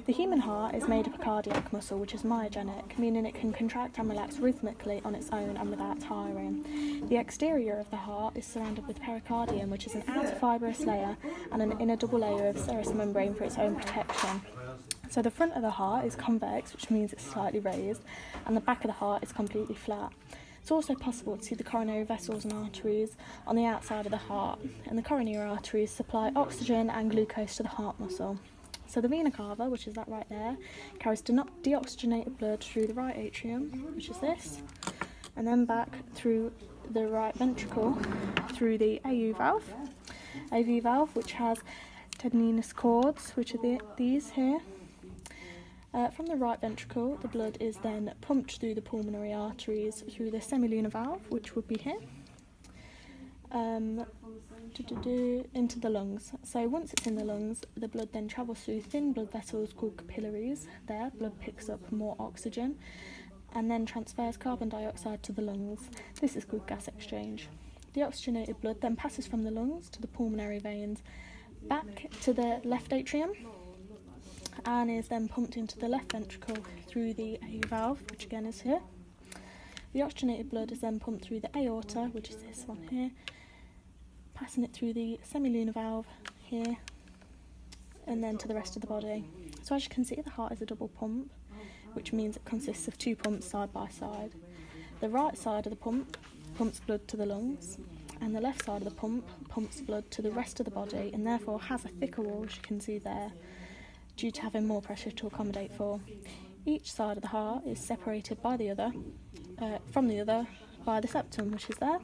The human heart is made of a cardiac muscle, which is myogenic, meaning it can contract and relax rhythmically on its own and without tiring. The exterior of the heart is surrounded with pericardium, which is an outer fibrous layer, and an inner double layer of serous membrane for its own protection. So the front of the heart is convex, which means it's slightly raised, and the back of the heart is completely flat. It's also possible to see the coronary vessels and arteries on the outside of the heart, and the coronary arteries supply oxygen and glucose to the heart muscle. So the vena cava, which is that right there, carries deoxygenated blood through the right atrium, which is this, and then back through the right ventricle through the AV valve, which has tendinous cords, which are these here. From the right ventricle, the blood is then pumped through the pulmonary arteries through the semilunar valve, which would be here, into the lungs. So once it's in the lungs, the blood then travels through thin blood vessels called capillaries. There, blood picks up more oxygen and then transfers carbon dioxide to the lungs. This is called gas exchange. The oxygenated blood then passes from the lungs to the pulmonary veins, back to the left atrium, and is then pumped into the left ventricle through the A valve, which again is here. The oxygenated blood is then pumped through the aorta, which is this one here, passing it through the semilunar valve here, and then to the rest of the body. So as you can see, the heart is a double pump, which means it consists of two pumps side by side. The right side of the pump pumps blood to the lungs, and the left side of the pump pumps blood to the rest of the body, and therefore has a thicker wall, as you can see there, due to having more pressure to accommodate for. Each side of the heart is separated by the other, from the other by the septum, which is there,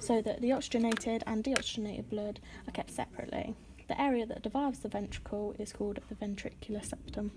so that the oxygenated and deoxygenated blood are kept separately. The area that divides the ventricle is called the ventricular septum.